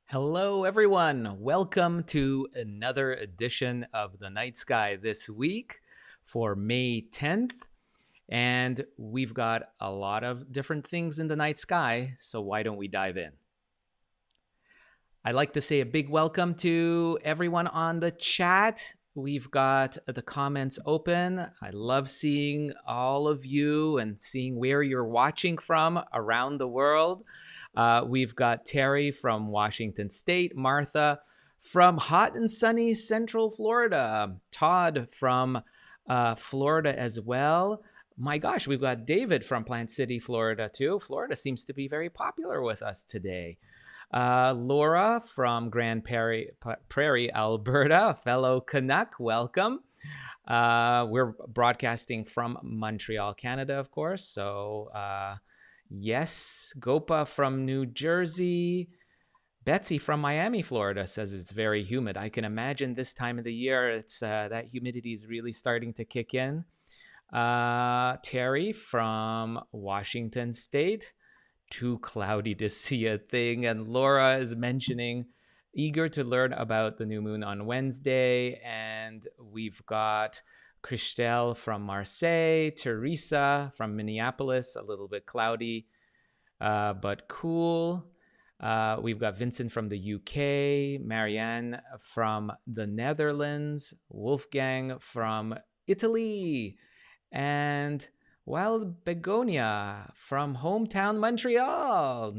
Hello, everyone. Welcome to another edition of The Night Sky this week for May 10th. And we've got a lot of different things in the night sky, so why don't we dive in? I'd like to say a big welcome to everyone on the chat. We've got the comments open. I love seeing all of you and seeing where you're watching from around the world. We've got Terry from Washington State, Martha from hot and sunny Central Florida, Todd from Florida as well. My gosh, we've got David from Plant City, Florida too. Florida seems to be very popular with us today. Laura from Grand Prairie, Alberta, fellow Canuck, welcome. We're broadcasting from Montreal, Canada, of course. So yes, Gopa from New Jersey. Betsy from Miami, Florida says it's very humid. I can imagine this time of the year, it's that humidity is really starting to kick in. Terry from Washington State. Too cloudy to see a thing. And Laura is mentioning eager to learn about the new moon on Wednesday. And we've got Christelle from Marseille, Teresa from Minneapolis, a little bit cloudy, but cool. We've got Vincent from the UK, Marianne from the Netherlands, Wolfgang from Italy, and Wild Begonia from hometown Montreal,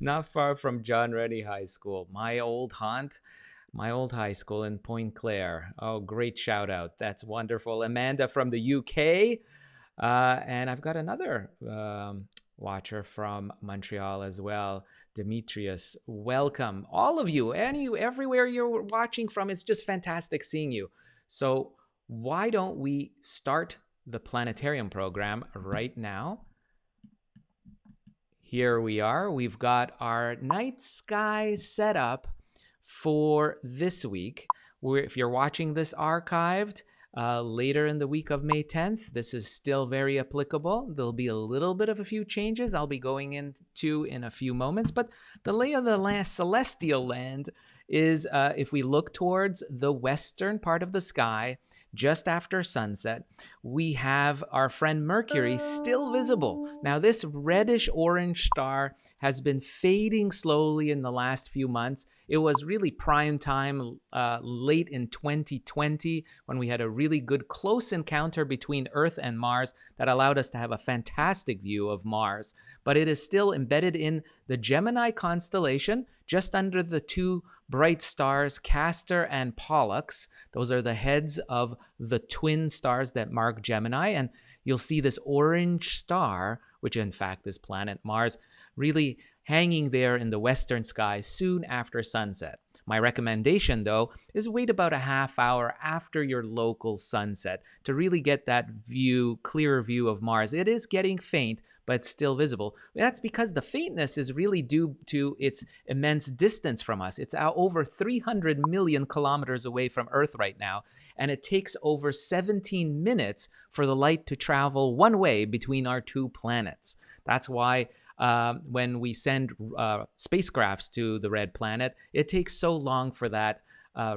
not far from John Rennie High School, my old high school in Point Claire. Oh, great shout out. That's wonderful. Amanda from the UK. And I've got another watcher from Montreal as well, Demetrius. Welcome. All of you, everywhere you're watching from. It's just fantastic seeing you. So why don't we start the planetarium program right now? Here we are. We've got our night sky setup for this week. If you're watching this archived later in the week of May 10th, this is still very applicable. There'll be a little bit of a few changes I'll be going into in a few moments, but the lay of the celestial land is if we look towards the western part of the sky, just after sunset, we have our friend Mercury still visible. Now, this reddish-orange star has been fading slowly in the last few months. It was really prime time late in 2020 when we had a really good close encounter between Earth and Mars that allowed us to have a fantastic view of Mars. But it is still embedded in the Gemini constellation, just under the two bright stars, Castor and Pollux. Those are the heads of the twin stars that mark Gemini. And you'll see this orange star, which in fact is planet Mars, really hanging there in the western sky soon after sunset. My recommendation, though, is wait about a half hour after your local sunset to really get that clearer view of Mars. It is getting faint, but still visible. That's because the faintness is really due to its immense distance from us. It's over 300 million kilometers away from Earth right now, and it takes over 17 minutes for the light to travel one way between our two planets. That's why when we send spacecrafts to the red planet, it takes so long for that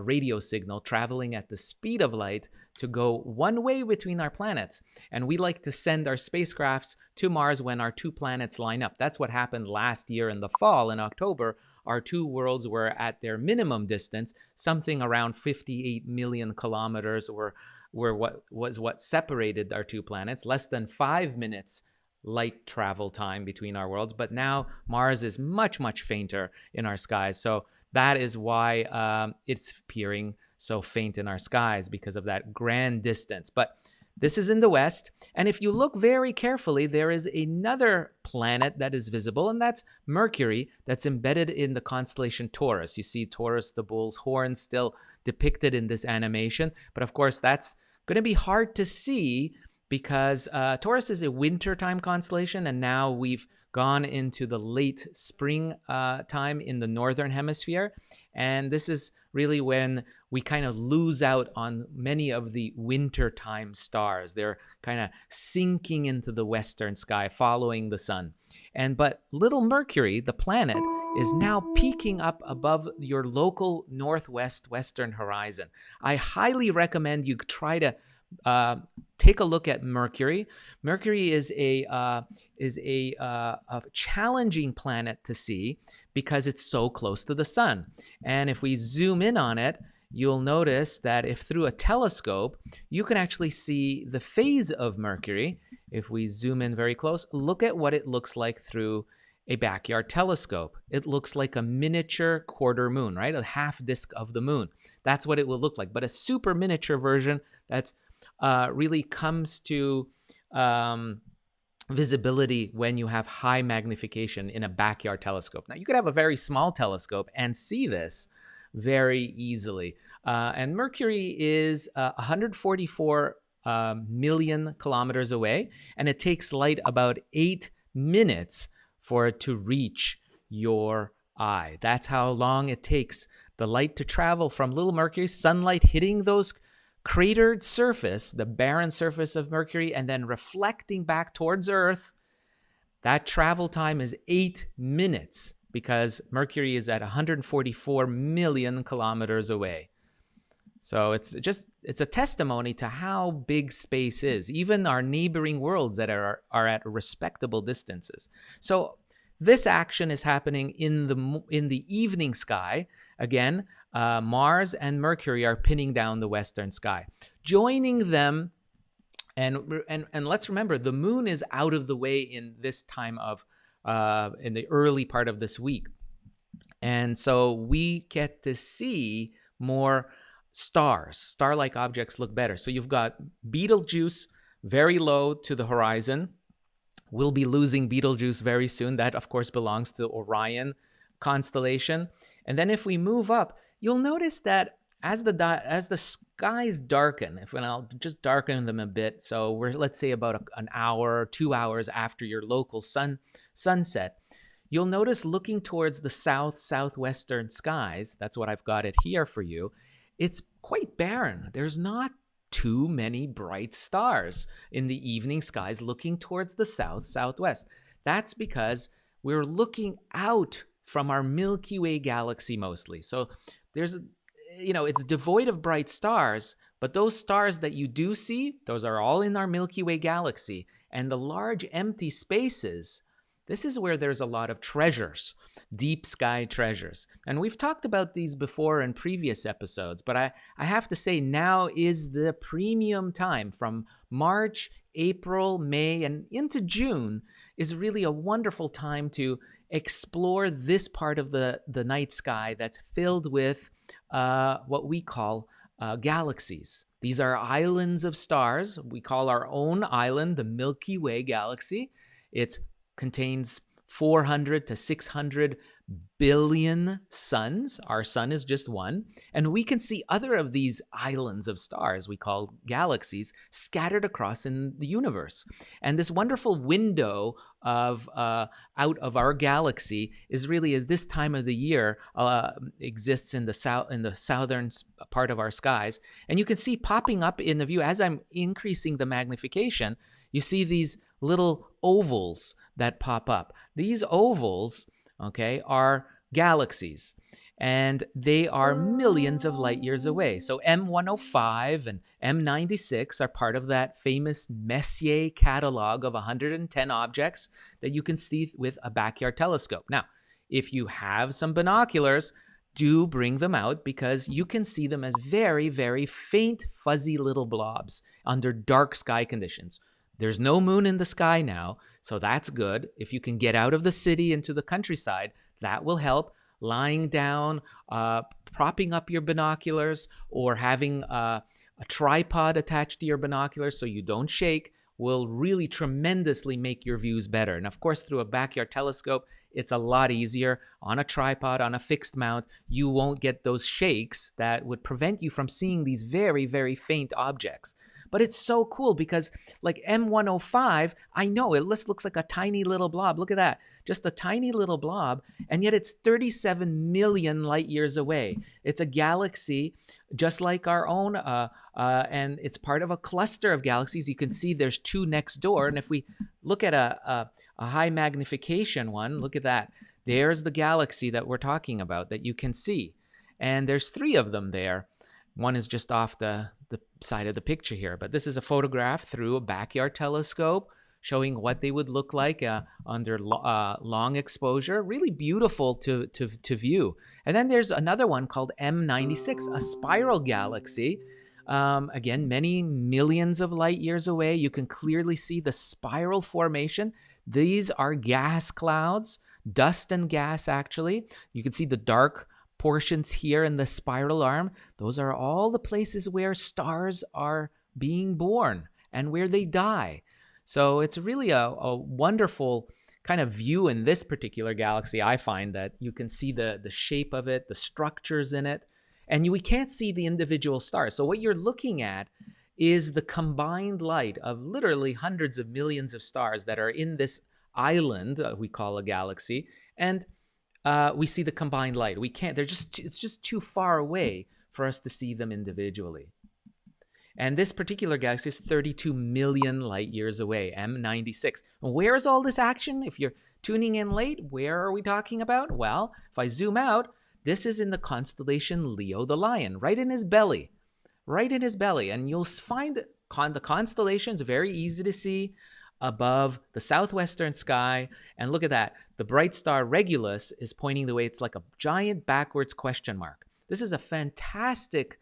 radio signal traveling at the speed of light to go one way between our planets. And we like to send our spacecrafts to Mars when our two planets line up. That's what happened last year in the fall, in October. Our two worlds were at their minimum distance, something around 58 million kilometers, were what separated our two planets, less than 5 minutes light travel time between our worlds. But now Mars is much, much fainter in our skies. So that is why it's appearing so faint in our skies, because of that grand distance. But this is in the west. And if you look very carefully, there is another planet that is visible, and that's Mercury, that's embedded in the constellation Taurus. You see Taurus, the bull's horn, still depicted in this animation. But of course, that's going to be hard to see because Taurus is a wintertime constellation, and now we've gone into the late spring time in the northern hemisphere. And this is really when we kind of lose out on many of the wintertime stars. They're kind of sinking into the western sky, following the sun. But little Mercury, the planet, is now peaking up above your local northwest western horizon. I highly recommend you try to take a look at Mercury. Mercury is a challenging planet to see because it's so close to the sun. And if we zoom in on it, you'll notice that if through a telescope, you can actually see the phase of Mercury. If we zoom in very close, look at what it looks like through a backyard telescope. It looks like a miniature quarter moon, right? A half disk of the moon. That's what it will look like. But a super miniature version that's really comes to visibility when you have high magnification in a backyard telescope. Now, you could have a very small telescope and see this very easily. And Mercury is 144 million kilometers away, and it takes light about 8 minutes for it to reach your eye. That's how long it takes the light to travel from little Mercury, sunlight hitting those cratered surface, the barren surface of Mercury, and then reflecting back towards Earth. That travel time is 8 minutes because Mercury is at 144 million kilometers away. So it's a testimony to how big space is, even our neighboring worlds that are at respectable distances. So this action is happening in the evening sky. Again, Mars and Mercury are pinning down the western sky. Joining them, and let's remember, the moon is out of the way in this time of, in the early part of this week. And so we get to see more stars. Star-like objects look better. So you've got Betelgeuse very low to the horizon. We'll be losing Betelgeuse very soon. That, of course, belongs to Orion constellation. And then if we move up, you'll notice that as the skies darken, I'll just darken them a bit. So we're, let's say, about an hour, 2 hours after your local sunset, you'll notice looking towards the southwestern skies, that's what I've got it here for you, it's quite barren. There's not too many bright stars in the evening skies looking towards the southwest. That's because we're looking out from our Milky Way Galaxy mostly. So it's devoid of bright stars, but those stars that you do see, those are all in our Milky Way Galaxy. And the large empty spaces, this is where there's a lot of treasures, deep sky treasures. And we've talked about these before in previous episodes, but I have to say now is the premium time. From March, April, May, and into June is really a wonderful time to explore this part of the night sky that's filled with what we call galaxies. These are islands of stars. We call our own island the Milky Way Galaxy. It contains 400 to 600 billion suns. Our sun is just one. And we can see other of these islands of stars we call galaxies scattered across in the universe. And this wonderful window of out of our galaxy is really at this time of the year exists in the southern part of our skies. And you can see popping up in the view as I'm increasing the magnification, you see these little ovals that pop up. These ovals, okay, are galaxies, and they are millions of light years away. So M105 and M96 are part of that famous Messier catalog of 110 objects that you can see with a backyard telescope. Now, if you have some binoculars, do bring them out because you can see them as very, very faint, fuzzy little blobs under dark sky conditions. There's no moon in the sky now, so that's good. If you can get out of the city into the countryside, that will help. Lying down, propping up your binoculars, or having a tripod attached to your binoculars so you don't shake will really tremendously make your views better. And of course, through a backyard telescope, it's a lot easier. On a tripod, on a fixed mount, you won't get those shakes that would prevent you from seeing these very, very faint objects. But it's so cool because like M105, I know it just looks like a tiny little blob. Look at that. Just a tiny little blob, and yet it's 37 million light years away. It's a galaxy just like our own, and it's part of a cluster of galaxies. You can see there's two next door, and if we look at a high magnification one, look at that. There's the galaxy that we're talking about that you can see, and there's three of them there. One is just off the side of the picture here, but this is a photograph through a backyard telescope showing what they would look like under long exposure. Really beautiful to view. And then there's another one called M96, a spiral galaxy. Again, many millions of light years away. You can clearly see the spiral formation. These are gas clouds, dust and gas actually. You can see the dark portions here in the spiral arm. Those are all the places where stars are being born and where they die. So it's really a wonderful kind of view in this particular galaxy. I find that you can see the shape of it, the structures in it, and we can't see the individual stars. So what you're looking at is the combined light of literally hundreds of millions of stars that are in this island we call a galaxy, and we see the combined light. We can't, it's just too far away for us to see them individually. And this particular galaxy is 32 million light years away, M96. Where is all this action? If you're tuning in late, where are we talking about? Well, if I zoom out, this is in the constellation Leo the Lion, right in his belly. Right in his belly. And you'll find the constellations very easy to see above the southwestern sky. And look at that. The bright star Regulus is pointing the way. It's like a giant backwards question mark. This is a fantastic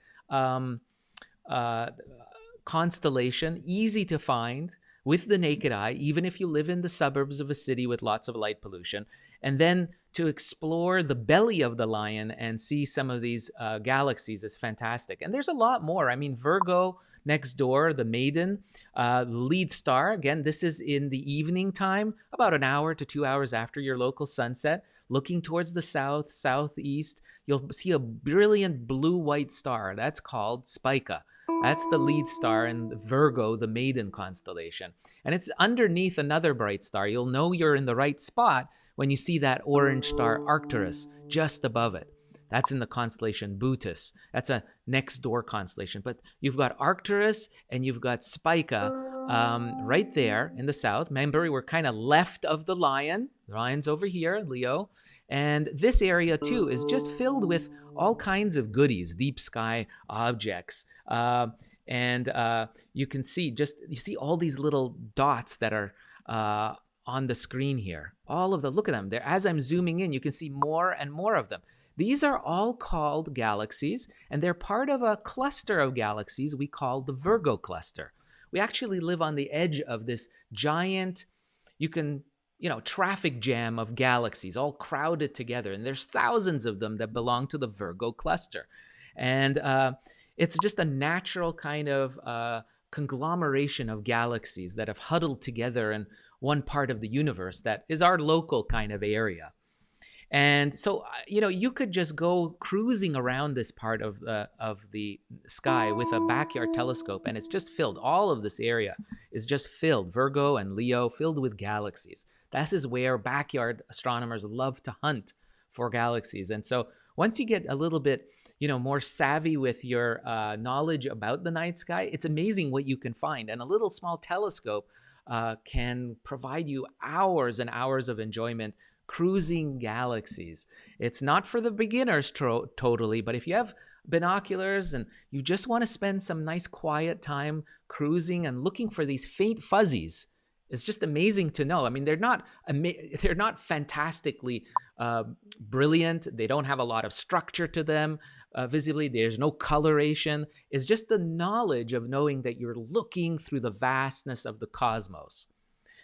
constellation, easy to find with the naked eye, even if you live in the suburbs of a city with lots of light pollution. And then to explore the belly of the lion and see some of these galaxies is fantastic. And there's a lot more. I mean, Virgo next door, the maiden, lead star. Again, this is in the evening time, about an hour to 2 hours after your local sunset. Looking towards the south, southeast, you'll see a brilliant blue-white star. That's called Spica. That's the lead star in Virgo, the maiden constellation. And it's underneath another bright star. You'll know you're in the right spot when you see that orange star Arcturus just above it. That's in the constellation Bootes. That's a next door constellation. But you've got Arcturus and you've got Spica right there in the south. Remember, we're kind of left of the lion. The lion's over here, Leo. And this area, too, is just filled with all kinds of goodies, deep sky objects. You can see you see all these little dots that are on the screen here. All of them, look at them. There, as I'm zooming in, you can see more and more of them. These are all called galaxies, and they're part of a cluster of galaxies we call the Virgo cluster. We actually live on the edge of this giant, traffic jam of galaxies all crowded together. And there's thousands of them that belong to the Virgo cluster. And it's just a natural kind of conglomeration of galaxies that have huddled together in one part of the universe that is our local kind of area. And so, you could just go cruising around this part of the sky with a backyard telescope, and it's just filled. All of this area is just filled, Virgo and Leo, filled with galaxies. This is where backyard astronomers love to hunt for galaxies. And so, once you get a little bit, more savvy with your knowledge about the night sky, it's amazing what you can find. And a little small telescope can provide you hours and hours of enjoyment cruising galaxies. It's not for the beginners totally, but if you have binoculars and you just want to spend some nice quiet time cruising and looking for these faint fuzzies, it's just amazing to know. I mean, they're not fantastically brilliant. They don't have a lot of structure to them. Visibly, there's no coloration. It's just the knowledge of knowing that you're looking through the vastness of the cosmos.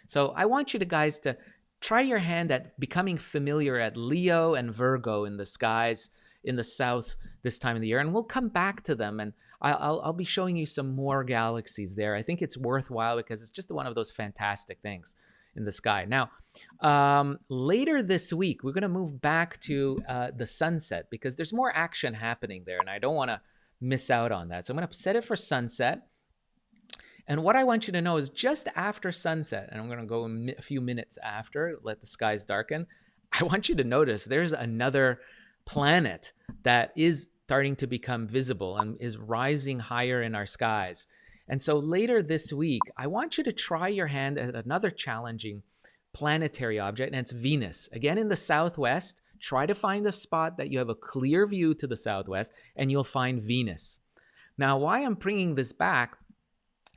So I want you guys to try your hand at becoming familiar at Leo and Virgo in the skies in the south this time of the year, and we'll come back to them, and I'll be showing you some more galaxies there. I think it's worthwhile because it's just one of those fantastic things in the sky. Now, later this week, we're going to move back to the sunset because there's more action happening there, and I don't want to miss out on that. So I'm going to set it for sunset. And what I want you to know is just after sunset, and I'm going to go a few minutes after, let the skies darken, I want you to notice there's another planet that is starting to become visible and is rising higher in our skies. And so later this week, I want you to try your hand at another challenging planetary object, and it's Venus. Again, in the southwest, try to find a spot that you have a clear view to the southwest, and you'll find Venus. Now, why I'm bringing this back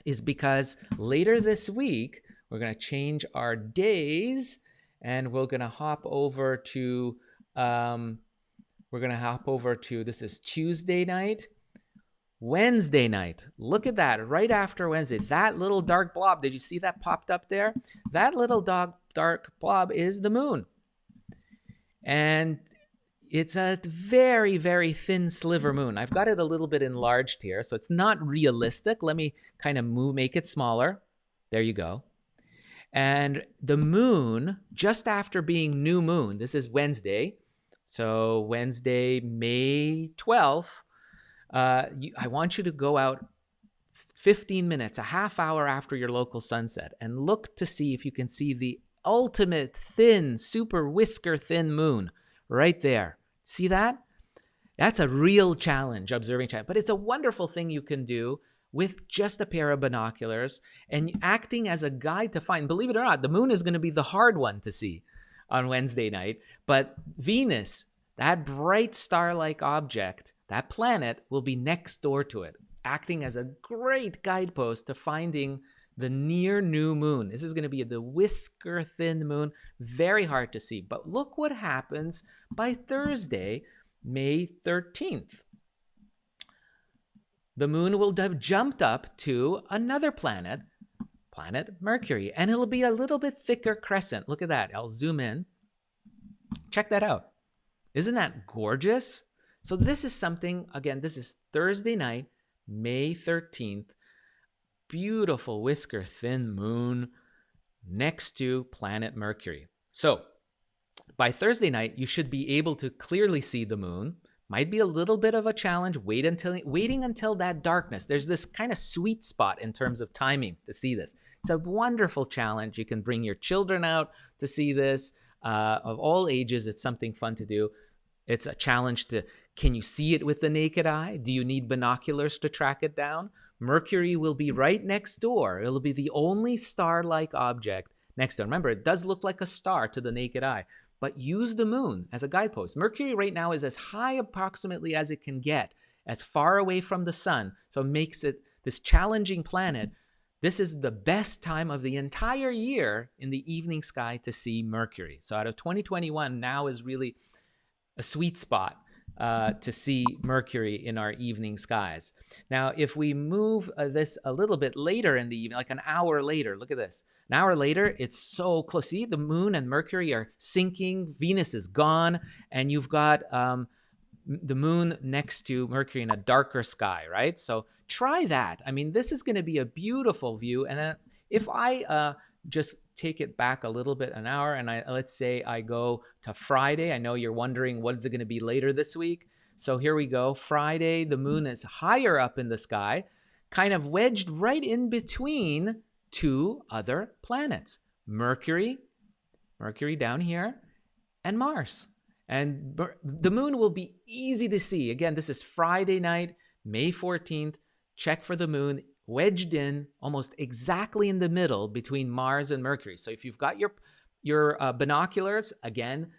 is because later this week, we're going to change our days, and we're going to hop over to, this is Tuesday night, Wednesday night. Look at that, right after Wednesday. That little dark blob, did you see that popped up there? That little dark blob is the moon. And it's a very, very thin sliver moon. I've got it a little bit enlarged here, so it's not realistic. Let me kind of make it smaller. There you go. And the moon, just after being new moon, this is Wednesday. So Wednesday, May 12th, I want you to go out 15 minutes, a half hour after your local sunset, and look to see if you can see the ultimate thin, super whisker thin moon right there. See that? That's a real challenge, observing challenge. But it's a wonderful thing you can do with just a pair of binoculars and acting as a guide to find. Believe it or not, the moon is going to be the hard one to see on Wednesday night. But Venus, that bright star-like object, that planet, will be next door to it, acting as a great guidepost to finding the near new moon. This is going to be the whisker thin moon, very hard to see. But look what happens by Thursday, May 13th. The moon will have jumped up to another planet, planet Mercury, and it'll be a little bit thicker crescent. Look at that. I'll zoom in. Check that out. Isn't that gorgeous? So this is something, again, this is Thursday night, May 13th. Beautiful whisker thin moon next to planet Mercury. So by Thursday night, you should be able to clearly see the moon. Might be a little bit of a challenge waiting until that darkness. There's this kind of sweet spot in terms of timing to see this. It's a wonderful challenge. You can bring your children out to see this. Of all ages, it's something fun to do. It's a challenge can you see it with the naked eye? Do you need binoculars to track it down? Mercury will be right next door. It'll be the only star-like object next door. Remember, it does look like a star to the naked eye, but use the moon as a guidepost. Mercury right now is as high approximately as it can get, as far away from the sun, so it makes it this challenging planet. This is the best time of the entire year in the evening sky to see Mercury. So out of 2021, now is really a sweet spot to see Mercury in our evening skies. Now, if we move this a little bit later in the evening, like an hour later, look at this. An hour later, it's so close. See, the moon and Mercury are sinking. Venus is gone, and you've got the moon next to Mercury in a darker sky, right? So try that. I mean, this is going to be a beautiful view. And then if I just take it back a little bit an hour, and let's say I go to Friday. I know you're wondering what is it going to be later this week. So here we go. Friday, the moon is higher up in the sky, kind of wedged right in between two other planets, Mercury down here, and Mars. And the moon will be easy to see. Again, this is Friday night, May 14th. Check for the moon wedged in almost exactly in the middle between Mars and Mercury. So if you've got your binoculars, again,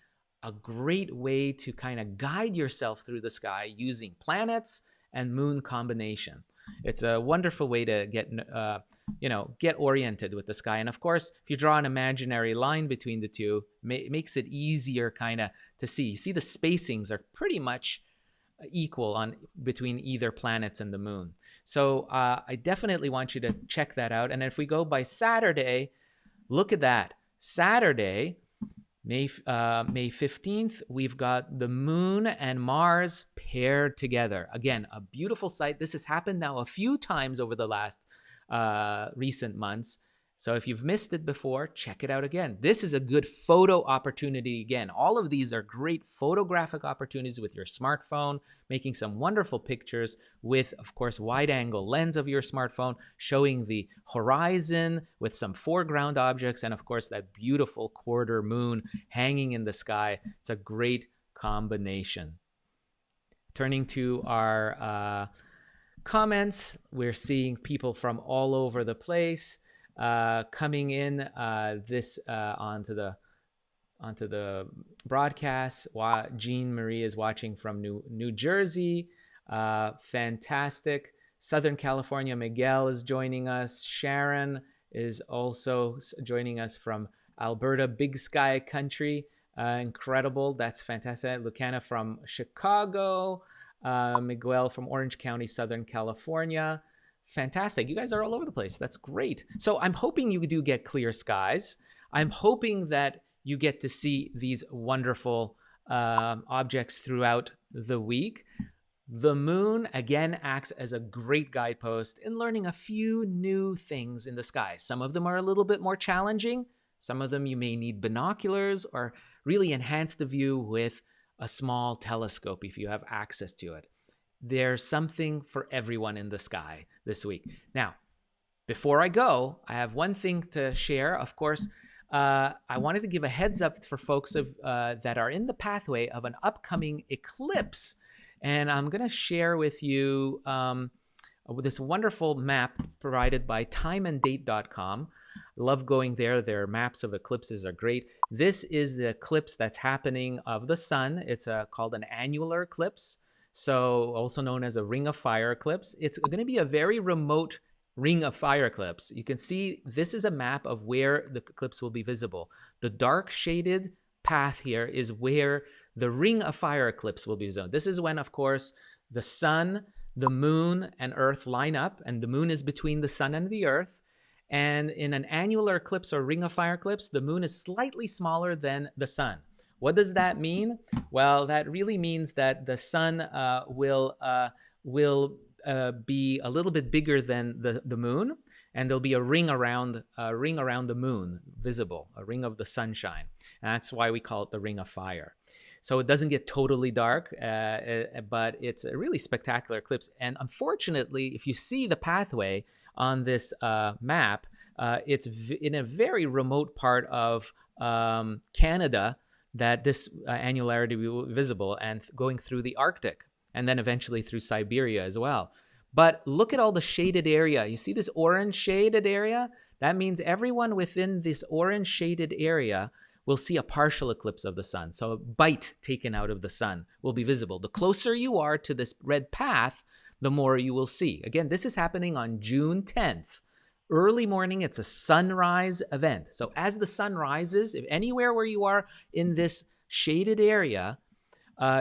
a great way to kind of guide yourself through the sky using planets and moon combination. It's a wonderful way to get oriented with the sky. And of course, if you draw an imaginary line between the two, it makes it easier kind of to see. You see the spacings are pretty much equal on between either planets and the moon. So I definitely want you to check that out. And if we go by Saturday, look at that. Saturday, May 15th, we've got the moon and Mars paired together. Again, a beautiful sight. This has happened now a few times over the last recent months. So if you've missed it before, check it out again. This is a good photo opportunity. Again, all of these are great photographic opportunities with your smartphone, making some wonderful pictures with, of course, wide-angle lens of your smartphone, showing the horizon with some foreground objects, and of course, that beautiful quarter moon hanging in the sky. It's a great combination. Turning to our comments, we're seeing people from all over the place coming in onto the broadcast. Jean Marie is watching from New Jersey. Fantastic. Southern California, Miguel is joining us. Sharon is also joining us from Alberta, Big Sky Country. Incredible. That's fantastic. Lucana from Chicago. Miguel from Orange County, Southern California. Fantastic. You guys are all over the place. That's great. So I'm hoping you do get clear skies. I'm hoping that you get to see these wonderful objects throughout the week. The moon, again, acts as a great guidepost in learning a few new things in the sky. Some of them are a little bit more challenging. Some of them you may need binoculars or really enhance the view with a small telescope if you have access to it. There's something for everyone in the sky this week. Now, before I go, I have one thing to share. Of course, I wanted to give a heads up for folks that are in the pathway of an upcoming eclipse. And I'm going to share with you this wonderful map provided by timeanddate.com. Love going there. Their maps of eclipses are great. This is the eclipse that's happening of the sun. It's called an annular eclipse, so also known as a ring of fire eclipse. It's going to be a very remote ring of fire eclipse. You can see this is a map of where the eclipse will be visible. The dark shaded path here is where the ring of fire eclipse will be visible. This is when, of course, the sun, the moon, and Earth line up, and the moon is between the sun and the Earth. And in an annular eclipse or ring of fire eclipse, the moon is slightly smaller than the sun. What does that mean? Well, that really means that the sun will be a little bit bigger than the moon, and there'll be a ring around the moon visible, a ring of the sunshine. And that's why we call it the ring of fire. So it doesn't get totally dark, but it's a really spectacular eclipse. And unfortunately, if you see the pathway on this map, it's in a very remote part of Canada that this annularity will be visible, and going through the Arctic, and then eventually through Siberia as well. But look at all the shaded area. You see this orange shaded area? That means everyone within this orange shaded area will see a partial eclipse of the sun. So a bite taken out of the sun will be visible. The closer you are to this red path, the more you will see. Again, this is happening on June 10th. Early morning, it's a sunrise event. So as the sun rises, if anywhere where you are in this shaded area,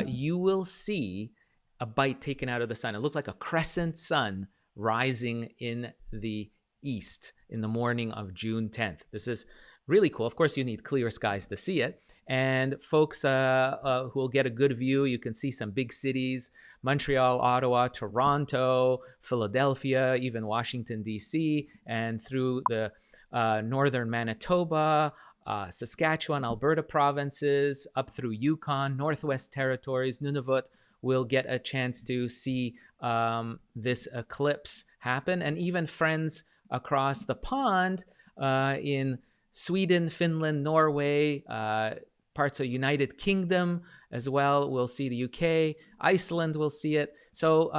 you will see a bite taken out of the sun. It looked like a crescent sun rising in the east in the morning of June 10th. This is really cool. Of course, you need clear skies to see it. And folks who will get a good view, you can see some big cities: Montreal, Ottawa, Toronto, Philadelphia, even Washington, D.C., and through the northern Manitoba, Saskatchewan, Alberta provinces, up through Yukon, Northwest Territories, Nunavut, will get a chance to see this eclipse happen. And even friends across the pond in Sweden, Finland, Norway, parts of United Kingdom as well. We'll see the UK, Iceland will see it. So,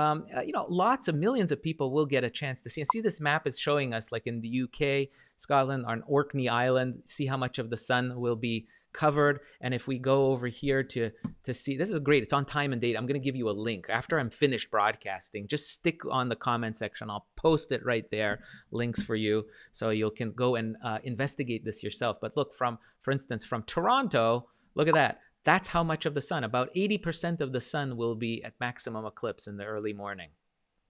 lots of millions of people will get a chance to see. And see, this map is showing us, like in the UK, Scotland, on Orkney Island, see how much of the sun will be covered. And if we go over here to see, this is great. It's on time and date. I'm going to give you a link after I'm finished broadcasting. Just stick on the comment section. I'll post it right there, links for you, so you can go and investigate this yourself. But look, for instance, from Toronto, look at that. That's how much of the sun, about 80% of the sun will be at maximum eclipse in the early morning.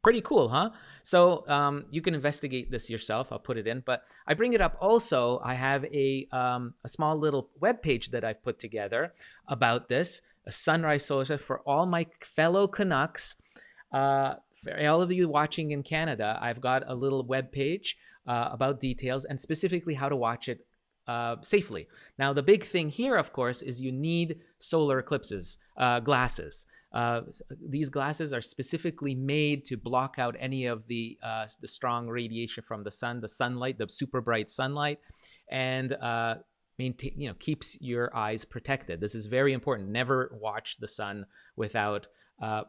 Pretty cool, huh? So you can investigate this yourself. I'll put it in. But I bring it up also. I have a small little webpage that I've put together about this, a sunrise solar for all my fellow Canucks. For all of you watching in Canada, I've got a little webpage about details and specifically how to watch it safely. Now, the big thing here, of course, is you need solar eclipses glasses. These glasses are specifically made to block out any of the strong radiation from the sun, the sunlight, the super bright sunlight, and keeps your eyes protected. This is very important. Never watch the sun without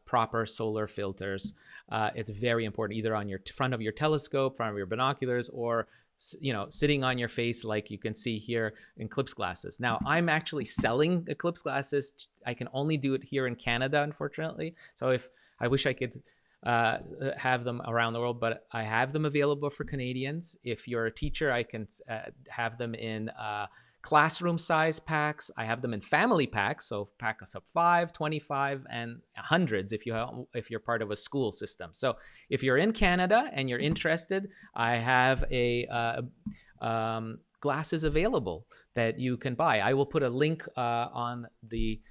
proper solar filters. It's very important, either on your front of your telescope, front of your binoculars, or sitting on your face, like you can see here in eclipse glasses. Now, I'm actually selling eclipse glasses. I can only do it here in Canada, unfortunately. So if I wish I could have them around the world, but I have them available for Canadians. If you're a teacher, I can have them in classroom size packs. I have them in family packs, so pack us up 5, 25, and hundreds if you're part of a school system. So if you're in Canada and you're interested, I have a glasses available that you can buy. I will put a link on the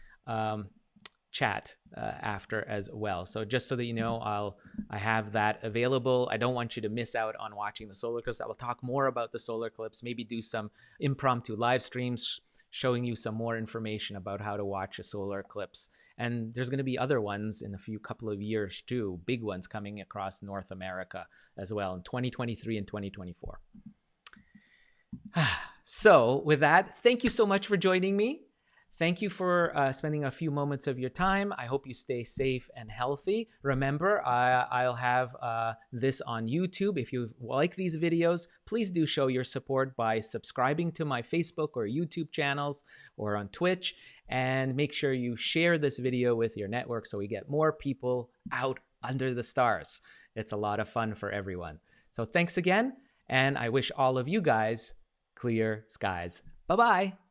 chat after as well. So just so that you know, I have that available. I don't want you to miss out on watching the solar eclipse. I will talk more about the solar eclipse, maybe do some impromptu live streams showing you some more information about how to watch a solar eclipse. And there's going to be other ones in a couple of years too, big ones coming across North America as well in 2023 and 2024. So with that, thank you so much for joining me. Thank you for spending a few moments of your time. I hope you stay safe and healthy. Remember, I'll have this on YouTube. If you like these videos, please do show your support by subscribing to my Facebook or YouTube channels or on Twitch. And make sure you share this video with your network so we get more people out under the stars. It's a lot of fun for everyone. So thanks again. And I wish all of you guys clear skies. Bye-bye.